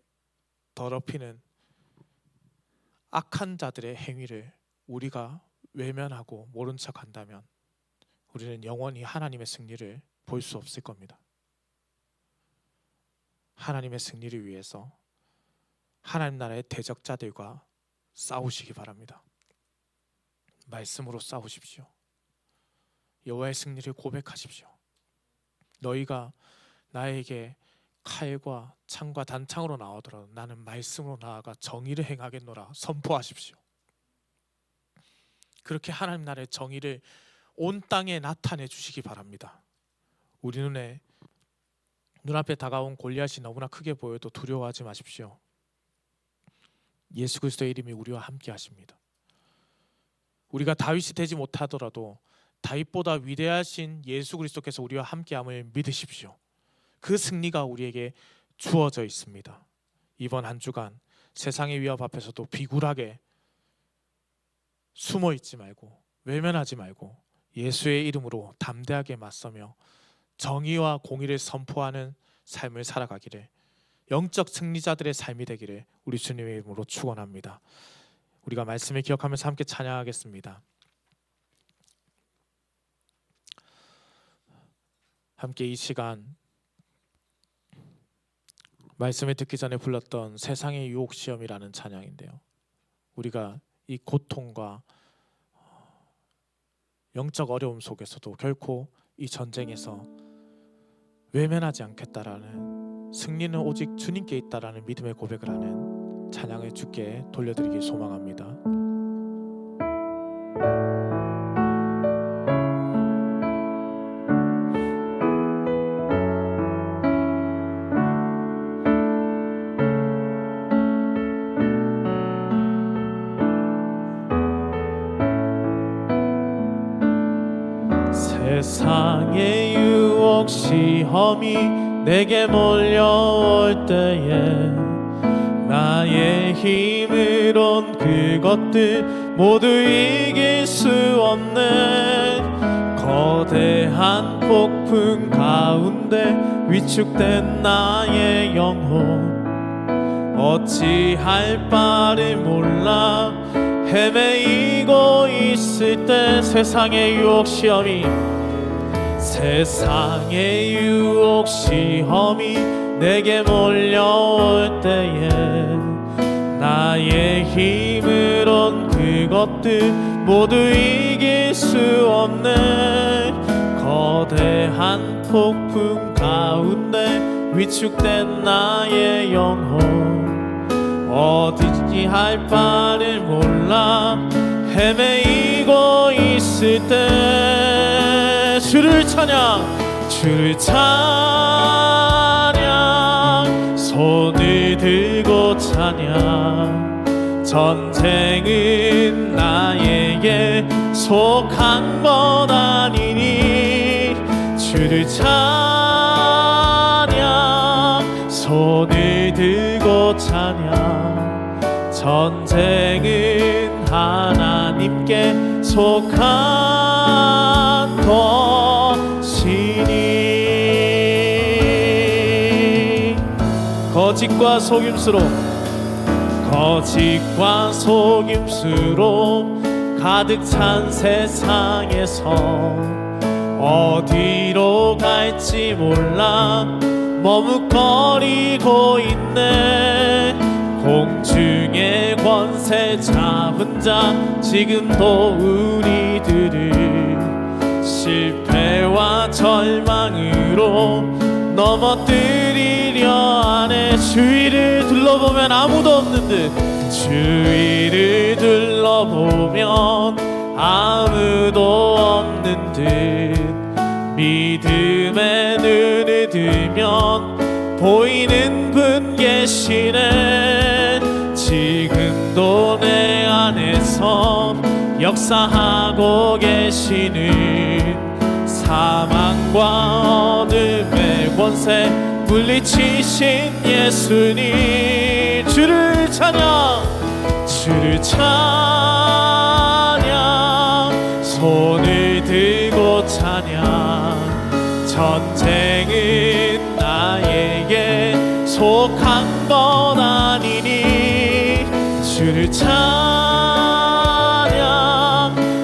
더럽히는 악한 자들의 행위를 우리가 외면하고 모른 척 한다면 우리는 영원히 하나님의 승리를 볼 수 없을 겁니다. 하나님의 승리를 위해서 하나님 나라의 대적자들과 싸우시기 바랍니다. 말씀으로 싸우십시오. 여호와의 승리를 고백하십시오. 너희가 나에게 칼과 창과 단창으로 나오더라도 나는 말씀으로 나아가 정의를 행하겠노라 선포하십시오. 그렇게 하나님 나라의 정의를 온 땅에 나타내 주시기 바랍니다. 우리 눈앞에 다가온 골리앗이 너무나 크게 보여도 두려워하지 마십시오. 예수 그리스도의 이름이 우리와 함께 하십니다. 우리가 다윗이 되지 못하더라도 다윗보다 위대하신 예수 그리스도께서 우리와 함께함을 믿으십시오. 그 승리가 우리에게 주어져 있습니다. 이번 한 주간 세상의 위협 앞에서도 비굴하게 숨어 있지 말고 외면하지 말고 예수의 이름으로 담대하게 맞서며 정의와 공의를 선포하는 삶을 살아가기를, 영적 승리자들의 삶이 되기를 우리 주님의 이름으로 축원합니다. 우리가 말씀을 기억하면서 함께 찬양하겠습니다. 함께 이 시간 말씀을 듣기 전에 불렀던 세상의 유혹 시험이라는 찬양인데요, 우리가 이 고통과 영적 어려움 속에서도 결코 이 전쟁에서 외면하지 않겠다라는, 승리는 오직 주님께 있다라는 믿음의 고백을 하는 찬양을 주께 돌려드리길 소망합니다. 세상의 유혹 시험이 내게 몰려올 때에 나의 힘으론 그것들 모두 이길 수 없는 거대한 폭풍 가운데 위축된 나의 영혼, 어찌할 바를 몰라 헤매이고 있을 때 세상의 유혹 시험이, 세상의 유혹 시험이 내게 몰려올 때에 나의 힘으론 그것들 모두 이길 수 없는 거대한 폭풍 가운데 위축된 나의 영혼, 어디지 할 바를 몰라 헤매이고 있을 때 주를 찬양, 주를 찬양, 손을 들고 찬양. 전쟁은 나에게 속한 것 아니니 주를 찬양, 손을 들고 찬양. 전쟁은 하나님께 속한 것이니 거짓과 속임수로 가득 찬 세상에서 어디로 갈지 몰라 머뭇거리고 있네. 공중의 권세 잡은 자 지금도 우리들을 실패와 절망으로 넘어뜨리려 하네. 주위를 둘러보면 아무도 없는 듯, 주위를 둘러보면 아무도 없는 듯, 믿음의 눈을 들면 보이는 분 계시네. 지금도 내 안에서 역사하고 계시는 사망과 어둠의 권세 물리치신 예수님. 주를 찬양, 주를 찬양, 손을 들고 찬양. 전쟁은 나에게 속한 것 아니니 주를 찬양,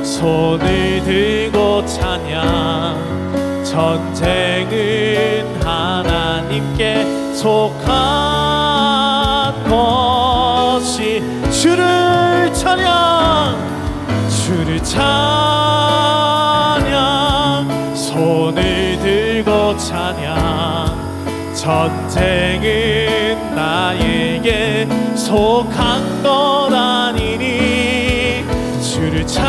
손을 들고 찬양. 전쟁은 하나님께 속한 것이 주를 찬양, 주를 찬양, 손을 들고 찬양. 전쟁은 나에게 속한 것 아니니 주를 찬양,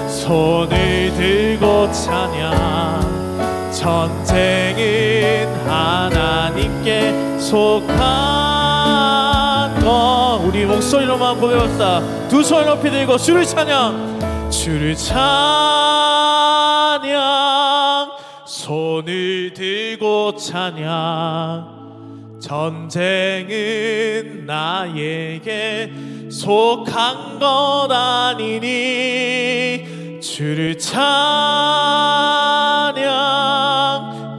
손을 들고 찬양. 전쟁은 하나님께 속한 것. 우리 목소리로만 고백합시다. 두 손 높이 들고 주를 찬양, 주를 찬양, 손을 들고 찬양. 전쟁은 나에게 속한 것 아니니 주를 찬양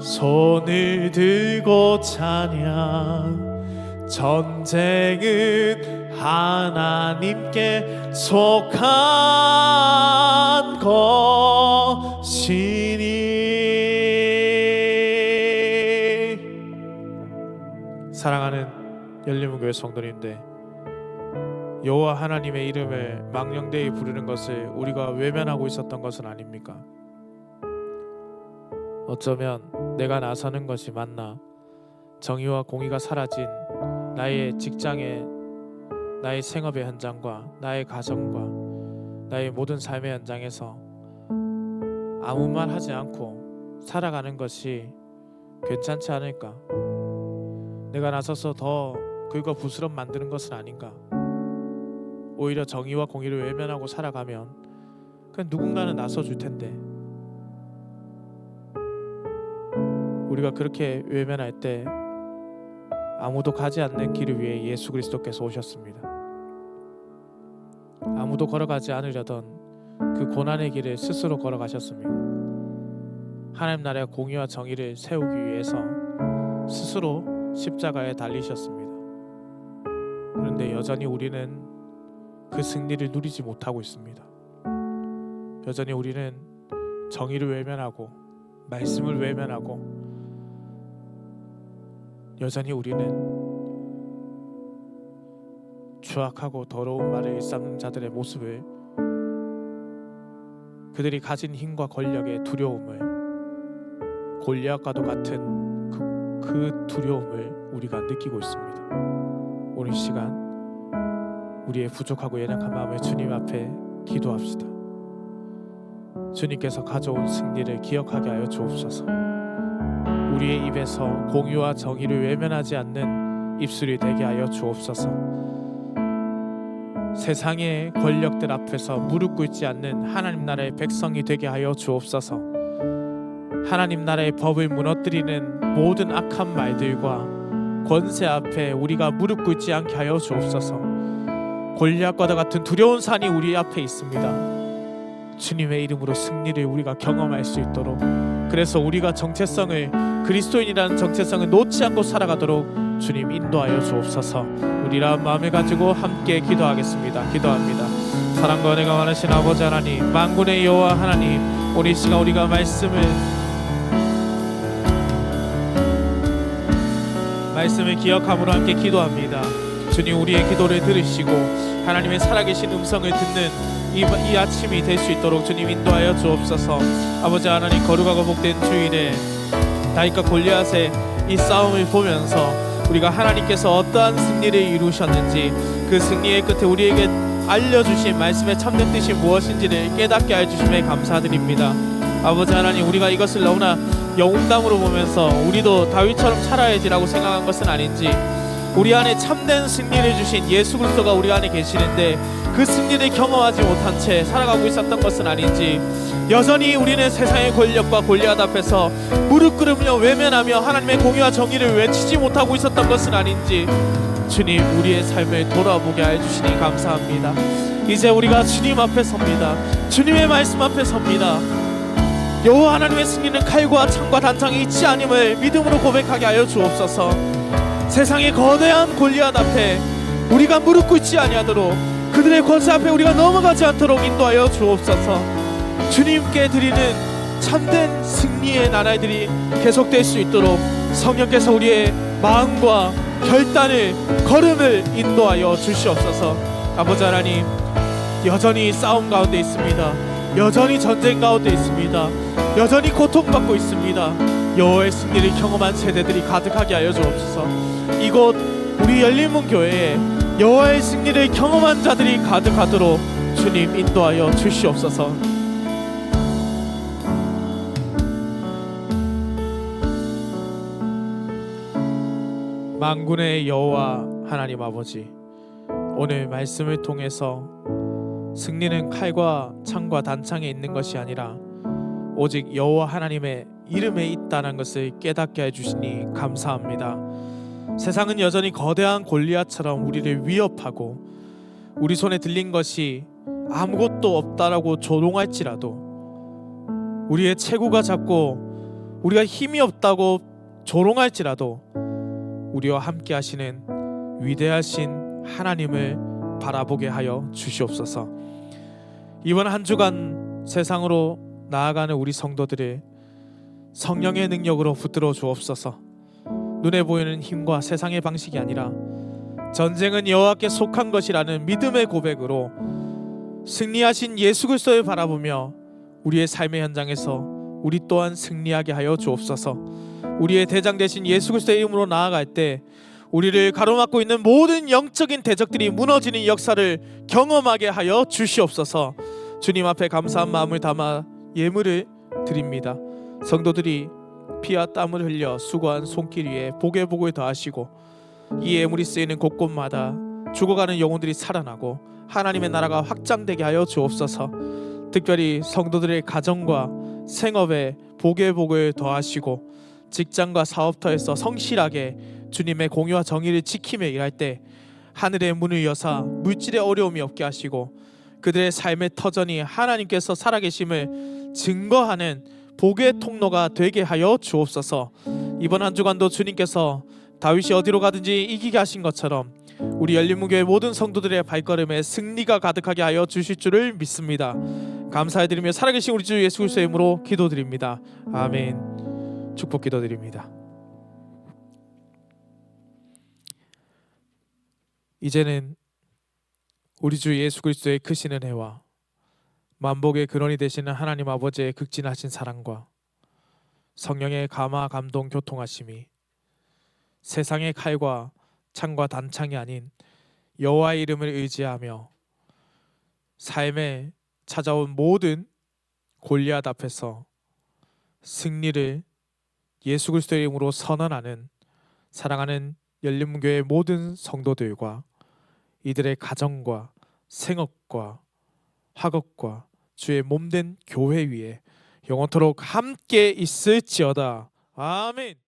손을 들고 찬양 전쟁은 하나님께 속한 것이니. 사랑하는 열린문교회 성도님들, 여호와 하나님의 이름을 망령되이 부르는 것을 우리가 외면하고 있었던 것은 아닙니까? 어쩌면 내가 나서는 것이 맞나? 정의와 공의가 사라진 나의 직장의, 나의 생업의 현장과 나의 가정과 나의 모든 삶의 현장에서 아무 말 하지 않고 살아가는 것이 괜찮지 않을까? 내가 나서서 더 긁어부스럼 만드는 것은 아닌가? 오히려 정의와 공의를 외면하고 살아가면 그냥 누군가는 나서줄 텐데, 우리가 그렇게 외면할 때 아무도 가지 않는 길을 위해 예수 그리스도께서 오셨습니다. 아무도 걸어가지 않으려던 그 고난의 길을 스스로 걸어가셨습니다. 하나님 나라의 공의와 정의를 세우기 위해서 스스로 십자가에 달리셨습니다. 그런데 여전히 우리는 그 승리를 누리지 못하고 있습니다. 여전히 우리는 정의를 외면하고 말씀을 외면하고, 여전히 우리는 추악하고 더러운 말을 일삼는 자들의 모습을, 그들이 가진 힘과 권력의 두려움을, 골리앗과도 같은 그 두려움을 우리가 느끼고 있습니다. 오늘 시간 우리의 부족하고 연약한 마음을 주님 앞에 기도합시다. 주님께서 가져온 승리를 기억하게 하여 주옵소서. 우리의 입에서 공의와 정의를 외면하지 않는 입술이 되게 하여 주옵소서. 세상의 권력들 앞에서 무릎 꿇지 않는 하나님 나라의 백성이 되게 하여 주옵소서. 하나님 나라의 법을 무너뜨리는 모든 악한 말들과 권세 앞에 우리가 무릎 꿇지 않게 하여 주옵소서. 골리앗과도 같은 두려운 산이 우리 앞에 있습니다. 주님의 이름으로 승리를 우리가 경험할 수 있도록, 그래서 우리가 정체성을, 그리스도인이라는 정체성을 놓지 않고 살아가도록 주님 인도하여 주옵소서. 우리라 마음을 가지고 함께 기도하겠습니다. 기도합니다. 사랑과 은혜가 많으신 아버지 하나님, 만군의 여호와 하나님, 오늘 이 시간 우리가 말씀을 기억함으로 함께 기도합니다. 주님, 우리의 기도를 들으시고 하나님의 살아계신 음성을 듣는 이 아침이 될 수 있도록 주님 인도하여 주옵소서. 아버지 하나님, 거룩하고 복된 주일에 다윗과 골리앗의 이 싸움을 보면서 우리가 하나님께서 어떠한 승리를 이루셨는지, 그 승리의 끝에 우리에게 알려주신 말씀의 참된 뜻이 무엇인지를 깨닫게 해주심에 감사드립니다. 아버지 하나님, 우리가 이것을 너무나 영웅담으로 보면서 우리도 다윗처럼 살아야지라고 생각한 것은 아닌지, 우리 안에 참된 승리를 주신 예수 그리스도가 우리 안에 계시는데 그 승리를 경험하지 못한 채 살아가고 있었던 것은 아닌지, 여전히 우리는 세상의 권력과 골리앗 앞에서 무릎 꿇으며 외면하며 하나님의 공의와 정의를 외치지 못하고 있었던 것은 아닌지, 주님, 우리의 삶을 돌아보게 해주시니 감사합니다. 이제 우리가 주님 앞에 섭니다. 주님의 말씀 앞에 섭니다. 여호와 하나님의 승리는 칼과 창과 단창이 있지 않음을 믿음으로 고백하게 하여 주옵소서. 세상의 거대한 골리앗 앞에 우리가 무릎 꿇지 아니하도록, 그들의 권세 앞에 우리가 넘어가지 않도록 인도하여 주옵소서. 주님께 드리는 참된 승리의 나날들이 계속될 수 있도록 성령께서 우리의 마음과 결단을, 걸음을 인도하여 주시옵소서. 아버지 하나님, 여전히 싸움 가운데 있습니다. 여전히 전쟁 가운데 있습니다. 여전히 고통받고 있습니다. 여호와의 승리를 경험한 세대들이 가득하게 하여 주옵소서. 이곳 우리 열린문 교회에 여호와의 승리를 경험한 자들이 가득하도록 주님 인도하여 주시옵소서. 만군의 여호와 하나님 아버지, 오늘 말씀을 통해서 승리는 칼과 창과 단창에 있는 것이 아니라 오직 여호와 하나님의 이름에 있다는 것을 깨닫게 해주시니 감사합니다. 세상은 여전히 거대한 골리앗처럼 우리를 위협하고 우리 손에 들린 것이 아무것도 없다라고 조롱할지라도, 우리의 체구가 작고 우리가 힘이 없다고 조롱할지라도 우리와 함께 하시는 위대하신 하나님을 바라보게 하여 주시옵소서. 이번 한 주간 세상으로 나아가는 우리 성도들을 성령의 능력으로 붙들어 주옵소서. 눈에 보이는 힘과 세상의 방식이 아니라 전쟁은 여호와께 속한 것이라는 믿음의 고백으로 승리하신 예수 그리스도를 바라보며 우리의 삶의 현장에서 우리 또한 승리하게 하여 주옵소서. 우리의 대장 되신 예수 그리스도의 이름으로 나아갈 때 우리를 가로막고 있는 모든 영적인 대적들이 무너지는 역사를 경험하게 하여 주시옵소서. 주님 앞에 감사한 마음을 담아 예물을 드립니다. 성도들이 피와 땀을 흘려 수고한 손길 위에 복의 복을 더하시고 이 예물이 쓰이는 곳곳마다 죽어가는 영혼들이 살아나고 하나님의 나라가 확장되게 하여 주옵소서. 특별히 성도들의 가정과 생업에 복의 복을 더하시고 직장과 사업터에서 성실하게 주님의 공의와 정의를 지키며 일할 때 하늘의 문을 여사 물질의 어려움이 없게 하시고 그들의 삶의 터전이 하나님께서 살아계심을 증거하는 복의 통로가 되게 하여 주옵소서. 이번 한 주간도 주님께서 다윗이 어디로 가든지 이기게 하신 것처럼 우리 열린문교회 모든 성도들의 발걸음에 승리가 가득하게 하여 주실 줄을 믿습니다. 감사해드리며 살아계신 우리 주 예수 그리스도의 이름으로 기도드립니다. 아멘. 축복 기도드립니다. 이제는 우리 주 예수 그리스도의 크신 은혜와 만복의 근원이 되시는 하나님 아버지의 극진하신 사랑과 성령의 감화 감동 교통하심이 세상의 칼과 창과 단창이 아닌 여호와의 이름을 의지하며 삶에 찾아온 모든 골리앗 앞에서 승리를 예수 그리스도의 이름으로 선언하는 사랑하는 열린문교회 모든 성도들과 이들의 가정과 생업과 학업과 주의 몸된 교회 위에 영원토록 함께 있을지어다. 아멘.